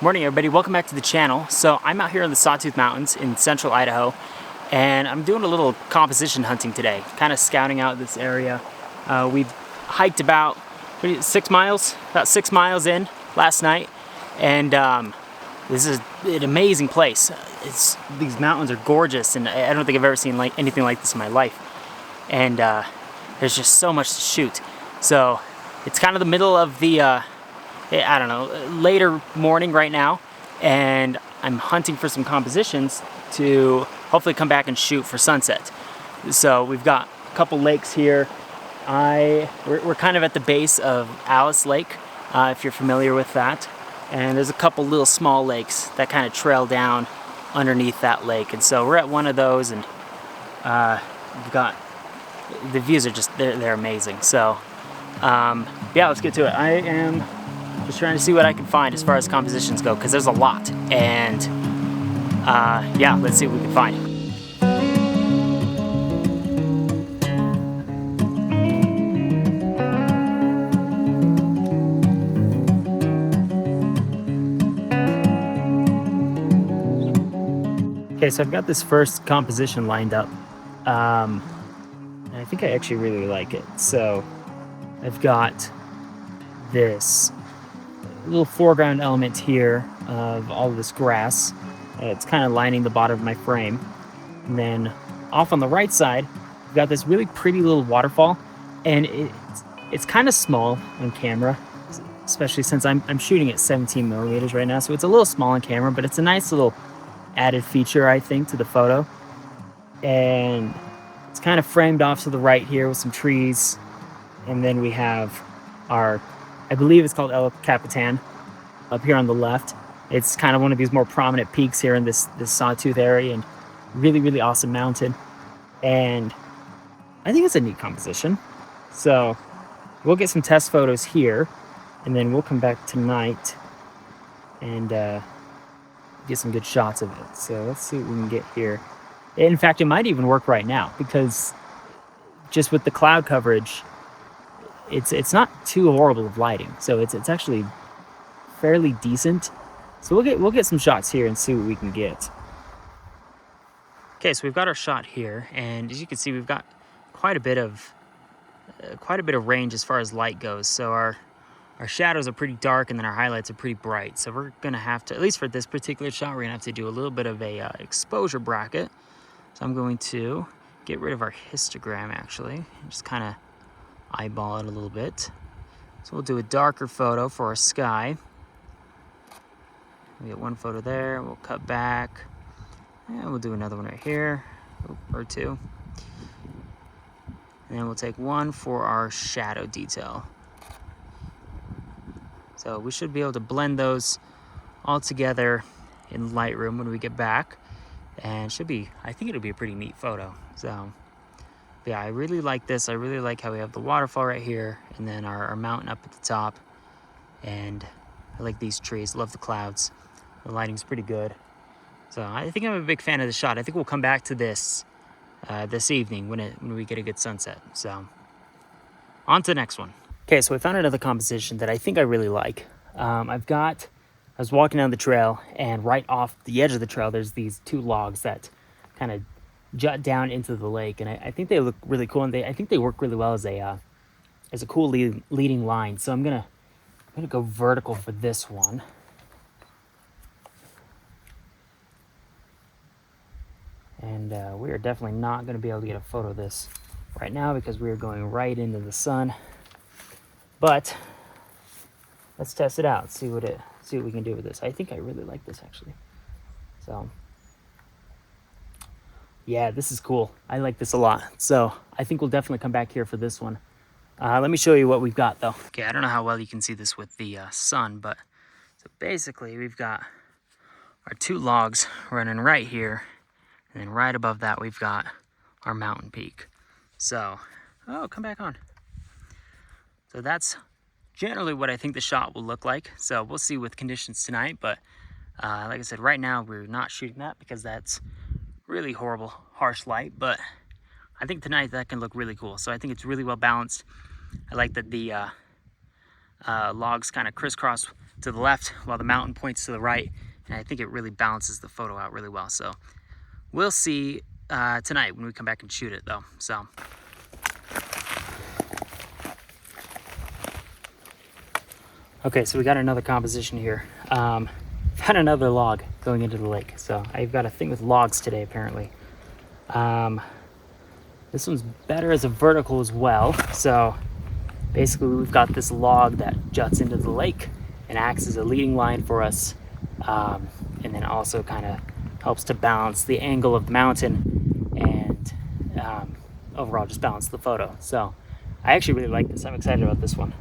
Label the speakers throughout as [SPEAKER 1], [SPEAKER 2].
[SPEAKER 1] Morning everybody, welcome back to the channel. So I'm out here in the Sawtooth Mountains in central Idaho, and I'm doing a little composition hunting today, kind of scouting out this area. We hiked about 6 miles, in last night, and this is an amazing place. These mountains are gorgeous, and I don't think I've ever seen anything like this in my life. And there's just so much to shoot. So it's kind of the middle of the I don't know, later morning right now, and I'm hunting for some compositions to hopefully come back and shoot for sunset. So we've got a couple lakes here. We're kind of at the base of Alice Lake, if you're familiar with that. And there's a couple little small lakes that kind of trail down underneath that lake. And so we're at one of those, and we've got, the views are just, they're amazing. So yeah, let's get to it. I am just trying to see what I can find as far as compositions go, because there's a lot. And yeah, let's see what we can find. Okay, so I've got this first composition lined up. And I think I actually really like it. So I've got this little foreground element here of all of this grass. It's kind of lining the bottom of my frame. And then off on the right side, we've got this really pretty little waterfall. And it's kind of small on camera, especially since I'm shooting at 17 millimeters right now. So it's a little small on camera, but it's a nice little added feature, I think, to the photo. And it's kind of framed off to the right here with some trees. And then we have our, I believe it's called El Capitan, up here on the left. It's kind of one of these more prominent peaks here in this Sawtooth area, and really, really awesome mountain. And I think it's a neat composition. So we'll get some test photos here, and then we'll come back tonight and get some good shots of it. So let's see what we can get here. In fact, it might even work right now, because just with the cloud coverage, it's not too horrible of lighting. So it's actually fairly decent. So we'll get some shots here and see what we can get. Okay, so we've got our shot here, and as you can see, we've got quite a bit of range as far as light goes. So our shadows are pretty dark, and then our highlights are pretty bright. So we're gonna have to, at least for this particular shot, we're gonna have to do a little bit of a exposure bracket. So I'm going to get rid of our histogram, actually, and just kind of eyeball it a little bit. So we'll do a darker photo for our sky. We get one photo there, we'll cut back, and we'll do another one right here, or two. And then we'll take one for our shadow detail. So we should be able to blend those all together in Lightroom when we get back. And should be, I think it'll be a pretty neat photo. So yeah, I really like this. I really like how we have the waterfall right here, and then our mountain up at the top. And I like these trees, love the clouds. The lighting's pretty good. So I think I'm a big fan of the shot. I think we'll come back to this this evening when we get a good sunset. So on to the next one. Okay, so I found another composition that I think I really like. I was walking down the trail, and right off the edge of the trail, there's these two logs that kind of jut down into the lake, and I think they look really cool, and I think they work really well as a cool leading line. So I'm gonna go vertical for this one. And we are definitely not going to be able to get a photo of this right now because we are going right into the sun. But let's test it out, see what we can do with this. I think I really like this, actually. So yeah, this is cool. I like this a lot. So I think we'll definitely come back here for this one. Let me show you what we've got, though. Okay, I don't know how well you can see this with the sun, but so basically we've got our two logs running right here. And then right above that, we've got our mountain peak. So, oh, come back on. So that's generally what I think the shot will look like. So we'll see with conditions tonight. But like I said, right now we're not shooting that because that's really horrible, harsh light. But I think tonight that can look really cool. So I think it's really well balanced. I like that the logs kind of crisscross to the left while the mountain points to the right, and I think it really balances the photo out really well. So we'll see tonight when we come back and shoot it though. So okay, so we got another composition here. Found another log going into the lake. So I've got a thing with logs today apparently. This one's better as a vertical as well. So basically we've got this log that juts into the lake and acts as a leading line for us, and then also kind of helps to balance the angle of the mountain and overall just balance the photo. So I actually really like this. I'm excited about this one.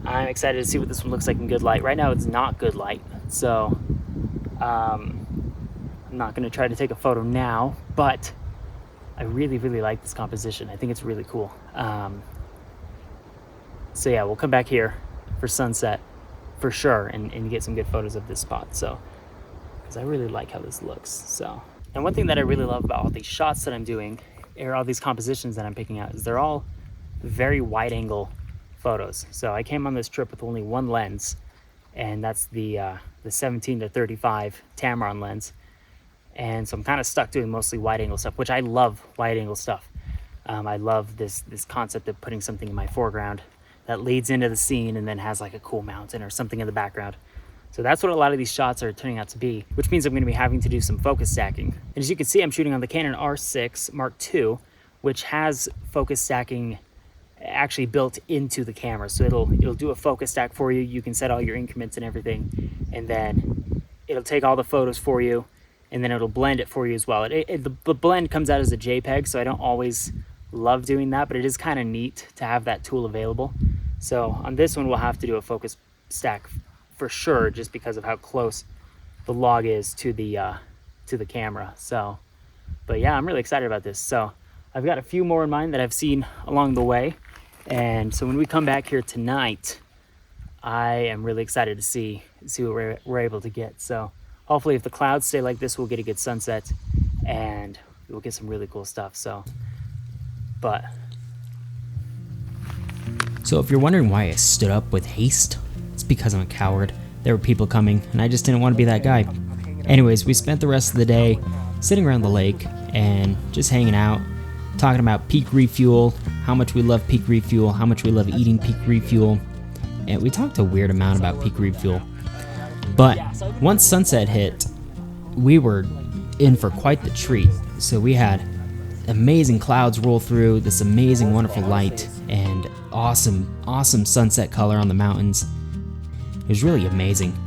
[SPEAKER 1] I'm excited to see what this one looks like in good light. Right now it's not good light, so I'm not going to try to take a photo now, but I really like this composition. I think it's really cool. So yeah, we'll come back here for sunset for sure and get some good photos of this spot. So, because I really like how this looks. So, and one thing that I really love about all these shots that I'm doing, or all these compositions that I'm picking out, is they're all very wide angle photos. So I came on this trip with only one lens, and that's the 17-35 Tamron lens. And so I'm kind of stuck doing mostly wide angle stuff, which I love wide angle stuff. I love this concept of putting something in my foreground that leads into the scene and then has like a cool mountain or something in the background. So that's what a lot of these shots are turning out to be, which means I'm going to be having to do some focus stacking. And as you can see, I'm shooting on the Canon R6 Mark II, which has focus stacking actually built into the camera. So it'll do a focus stack for you. You can set all your increments and everything, and then it'll take all the photos for you, and then it'll blend it for you as well. The blend comes out as a JPEG, so I don't always love doing that, but it is kind of neat to have that tool available. So on this one, we'll have to do a focus stack for sure, just because of how close the log is to the camera. So, but yeah, I'm really excited about this. So I've got a few more in mind that I've seen along the way. And so when we come back here tonight, I am really excited to see what we're able to get. So hopefully if the clouds stay like this, we'll get a good sunset and we'll get some really cool stuff. So
[SPEAKER 2] if you're wondering why I stood up with haste, it's because I'm a coward. There were people coming and I just didn't want to be that guy. Anyways, we spent the rest of the day sitting around the lake and just hanging out, talking about peak refuel, how much we love peak refuel, how much we love eating peak refuel. And we talked a weird amount about peak refuel. But once sunset hit, we were in for quite the treat. So we had amazing clouds roll through, this amazing, wonderful light, and awesome sunset color on the mountains. It was really amazing.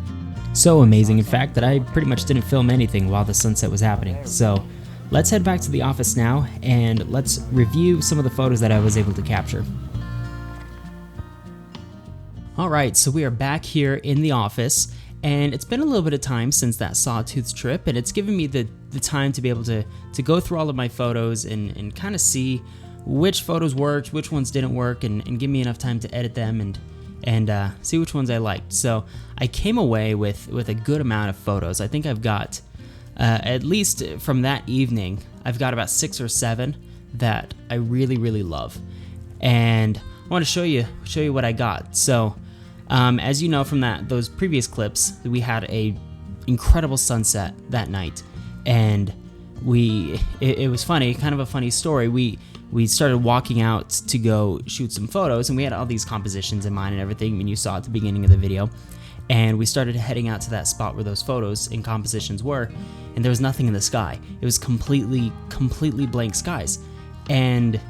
[SPEAKER 2] So amazing, in fact, that I pretty much didn't film anything while the sunset was happening. So let's head back to the office now, and let's review some of the photos that I was able to capture. Alright, so we are back here in the office, and it's been a little bit of time since that Sawtooth trip, and it's given me the time to be able to go through all of my photos and kind of see which photos worked, which ones didn't work, and give me enough time to edit them and see which ones I liked. So I came away with a good amount of photos. I think I've got, at least from that evening, I've got about 6 or 7 that I really love. And I want to show you what I got. So as you know from those previous clips, we had a incredible sunset that night, and it was funny, kind of a funny story. We started walking out to go shoot some photos, and we had all these compositions in mind and everything, and you saw at the beginning of the video. And we started heading out to that spot where those photos and compositions were, and there was nothing in the sky. It was completely blank skies. And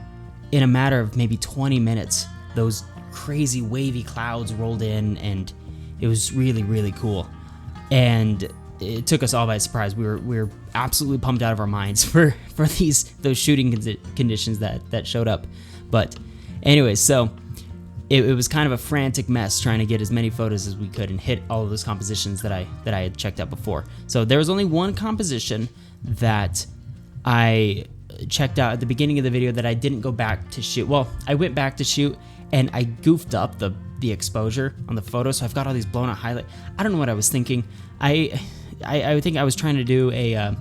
[SPEAKER 2] in a matter of maybe 20 minutes, those crazy wavy clouds rolled in, and it was really cool. And it took us all by surprise. We were absolutely pumped out of our minds for those shooting conditions that showed up. But anyways, so it was kind of a frantic mess trying to get as many photos as we could and hit all of those compositions that I had checked out before. So there was only one composition that I checked out at the beginning of the video that I didn't go back to shoot. Well, I went back to shoot and I goofed up the exposure on the photo, so I've got all these blown out highlights. I don't know what I was thinking. I think I was trying to do a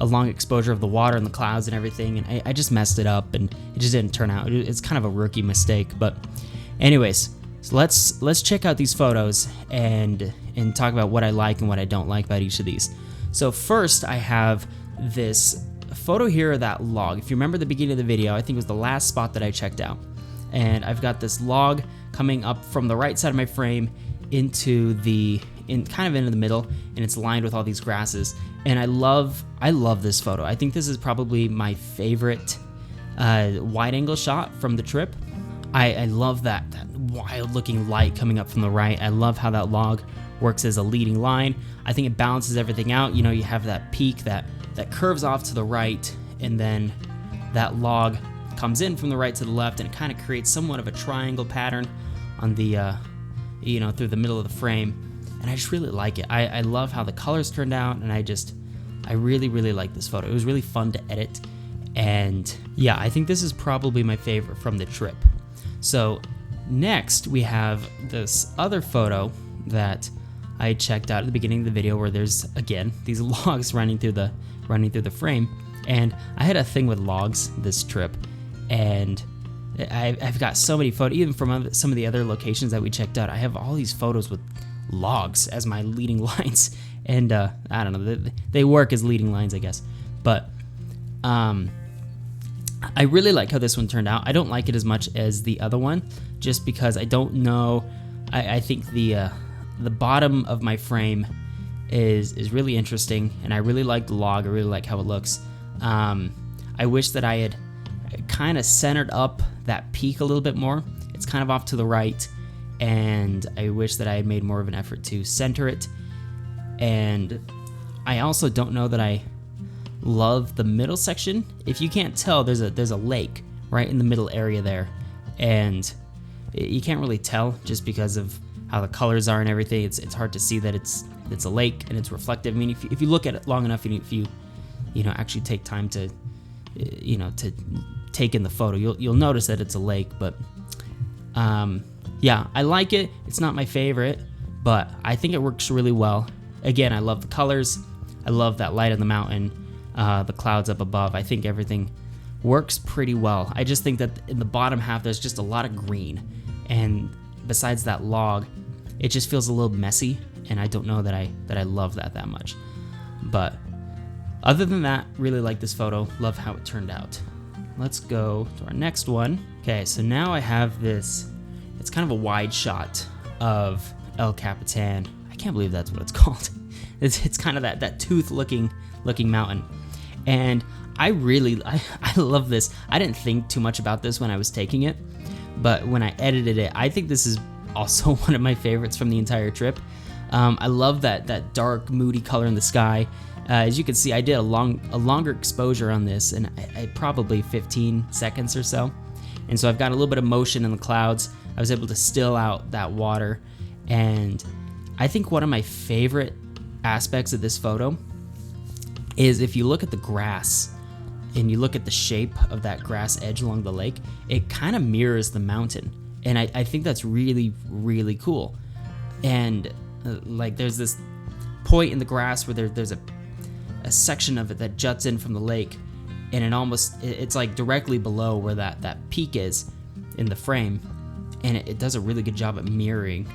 [SPEAKER 2] long exposure of the water and the clouds and everything, and I just messed it up, and it just didn't turn out. It's kind of a rookie mistake, but anyways, So let's check out these photos and talk about what I like and what I don't like about each of these. So first, I have this photo here of that log. If you remember the beginning of the video, I think it was the last spot that I checked out. And I've got this log coming up from the right side of my frame into kind of into the middle, and it's lined with all these grasses. And I love this photo. I think this is probably my favorite wide angle shot from the trip. I love that wild looking light coming up from the right. I love how that log works as a leading line. I think it balances everything out. You know, you have that peak that curves off to the right, and then that log comes in from the right to the left, and it kind of creates somewhat of a triangle pattern on the through the middle of the frame. And I just really like it. I love how the colors turned out, and I really like this photo. It was really fun to edit, and yeah, I think this is probably my favorite from the trip. So next we have this other photo that I checked out at the beginning of the video, where there's again these logs running through the frame. And I had a thing with logs this trip, and I've got so many photos, even from some of the other locations that we checked out. I have all these photos with logs as my leading lines, and I don't know, they work as leading lines, I guess. But I really like how this one turned out. I don't like it as much as the other one, just because I don't know. I think the bottom of my frame is really interesting, and I really like the log. I really like how it looks. I wish that I had kind of centered up that peak a little bit more. It's kind of off to the right, and I wish that I had made more of an effort to center it. And I also don't know that I love the middle section. If you can't tell, there's a lake right in the middle area there, and you can't really tell just because of how the colors are and everything. It's hard to see that it's a lake and it's reflective. I mean, if you look at it long enough, and if you actually take time to to take in the photo, you'll notice that it's a lake. But yeah, I like it. It's not my favorite, but I think it works really well. Again, I love the colors. I love that light on the mountain, the clouds up above. I think everything works pretty well. I just think that in the bottom half, there's just a lot of green, and besides that log, it just feels a little messy, and I don't know that I love that much. But other than that, really like this photo. Love how it turned out. Let's go to our next one. Okay, so now I have this. It's kind of a wide shot of El Capitan. I can't believe that's what it's called. It's kind of that tooth looking mountain, and I love this. I didn't think too much about this when I was taking it, but when I edited it, I think this is also one of my favorites from the entire trip. I love that dark, moody color in the sky. As you can see, I did a longer exposure on this, and I probably 15 seconds or so. And so I've got a little bit of motion in the clouds. I was able to still out that water. And I think one of my favorite aspects of this photo is if you look at the grass and you look at the shape of that grass edge along the lake, it kind of mirrors the mountain. And I think that's really, really cool. And like there's this point in the grass where there's a section of it that juts in from the lake, and it's like directly below where that peak is in the frame, and it does a really good job at mirroring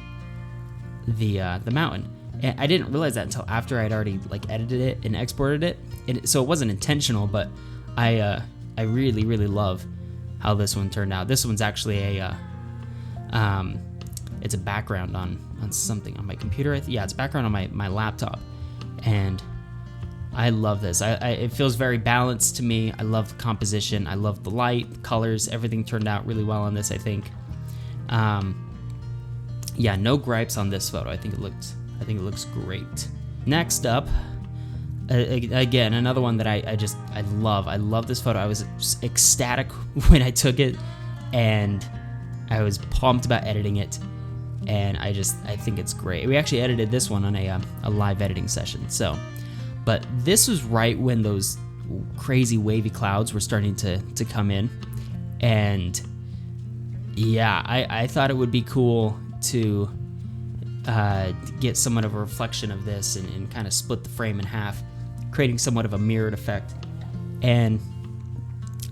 [SPEAKER 2] the mountain. And I didn't realize that until after I'd already like edited it and exported it, and so it wasn't intentional, but I really, really love how this one turned out. This one's actually it's a background on something on my computer. Yeah, it's background on my laptop, and I love this. It feels very balanced to me. I love the composition. I love the light, the colors. Everything turned out really well on this, I think. Yeah, no gripes on this photo. I think it looks great. Next up, again, another one that I love. I love this photo. I was ecstatic when I took it, and I was pumped about editing it, and I think it's great. We actually edited this one on a live editing session. But this was right when those crazy wavy clouds were starting to come in, and yeah, I thought it would be cool to get somewhat of a reflection of this and kind of split the frame in half, creating somewhat of a mirrored effect, and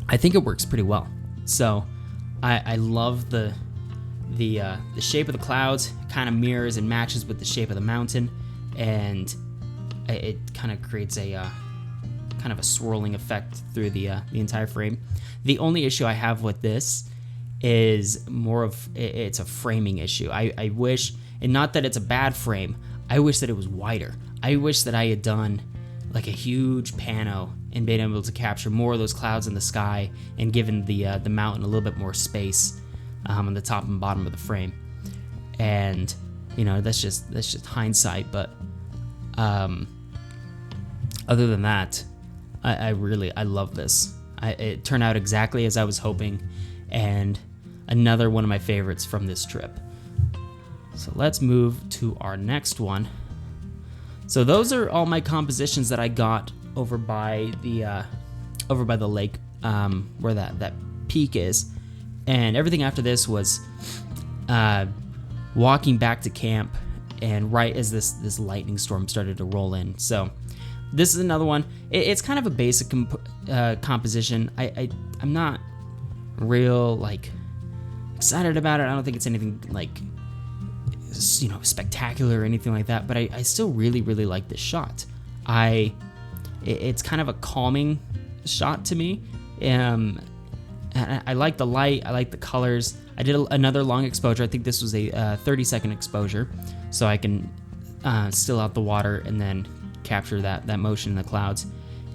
[SPEAKER 2] I think it works pretty well. So I love the the shape of the clouds kind of mirrors and matches with the shape of the mountain, and it kind of creates a kind of a swirling effect through the entire frame. The only issue I have with this is more of it's a framing issue. I wish, and not that it's a bad frame, I wish that it was wider. I wish that I had done like a huge pano and been able to capture more of those clouds in the sky and given the mountain a little bit more space on the top and bottom of the frame. And that's just hindsight, but other than that, I love this. It turned out exactly as I was hoping, and another one of my favorites from this trip. So let's move to our next one. So those are all my compositions that I got over by the lake, where that peak is, and everything after this was walking back to camp, and right as this lightning storm started to roll in. So this is another one. It's kind of a basic composition. I'm not real excited about it. I don't think it's anything spectacular or anything like that, but I still really like this shot. It's kind of a calming shot to me. I like the light, I like the colors. I did another long exposure. I think this was a 30-second exposure, so I can still out the water and then capture that motion in the clouds.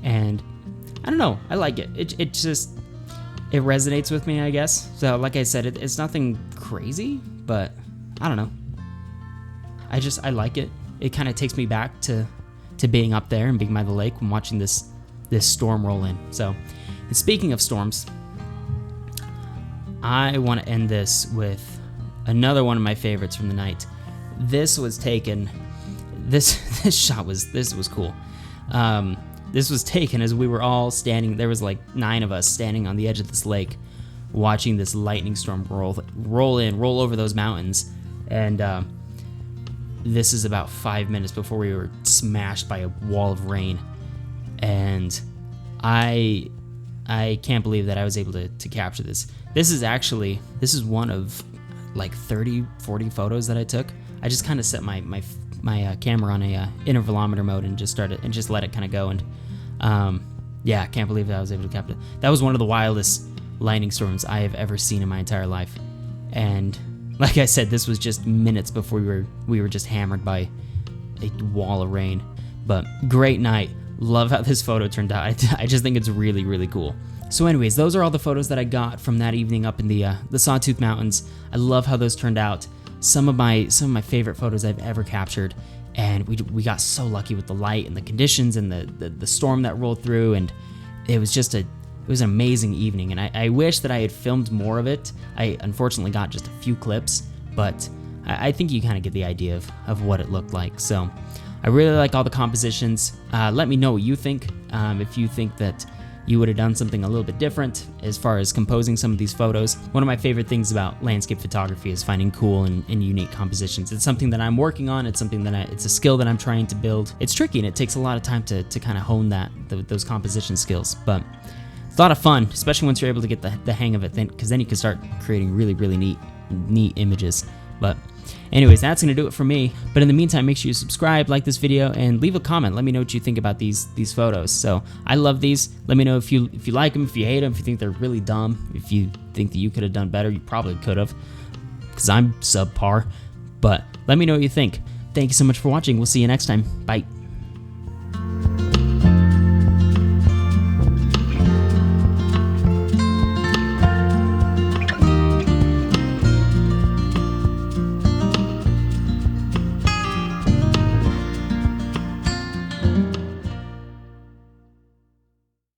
[SPEAKER 2] And I don't know, I like it. It just resonates with me, I guess. So like I said, it's nothing crazy, but I don't know. I like it. It kind of takes me back to being up there and being by the lake and watching this storm roll in. So, and speaking of storms, I want to end this with another one of my favorites from the night. This was taken. This shot was cool. This was taken as we were all standing. There was 9 of us standing on the edge of this lake, watching this lightning storm roll over those mountains, and this is about 5 minutes before we were smashed by a wall of rain. And I can't believe that I was able to capture this. This is one of 30, 40 photos that I took. I just kind of set my camera on a intervalometer mode and just let it kind of go. And I can't believe that I was able to capture it. That was one of the wildest lightning storms I have ever seen in my entire life. And like I said, this was just minutes before we were just hammered by a wall of rain. But great night. Love how this photo turned out. I just think it's really cool. So anyways, those are all the photos that I got from that evening up in the Sawtooth Mountains. I love how those turned out. Some of my favorite photos I've ever captured, and we got so lucky with the light and the conditions and the storm that rolled through, and it was an amazing evening. And I wish that I had filmed more of it. I unfortunately got just a few clips, but I think you kind of get the idea of what it looked like. So I really like all the compositions. Let me know what you think. If you think that you would have done something a little bit different as far as composing some of these photos. One of my favorite things about landscape photography is finding cool and unique compositions. It's something that I'm working on. It's something that it's a skill that I'm trying to build. It's tricky and it takes a lot of time to kind of hone those composition skills, but it's a lot of fun, especially once you're able to get the hang of it, because then you can start creating really neat images. But anyways, that's gonna do it for me. But in the meantime, make sure you subscribe, like this video, and leave a comment. Let me know what you think about these photos. So I love these. Let me know if you like them, if you hate them, if you think they're really dumb, if you think that you could have done better. You probably could have, because I'm subpar. But let me know what you think. Thank you so much for watching. We'll see you next time. Bye.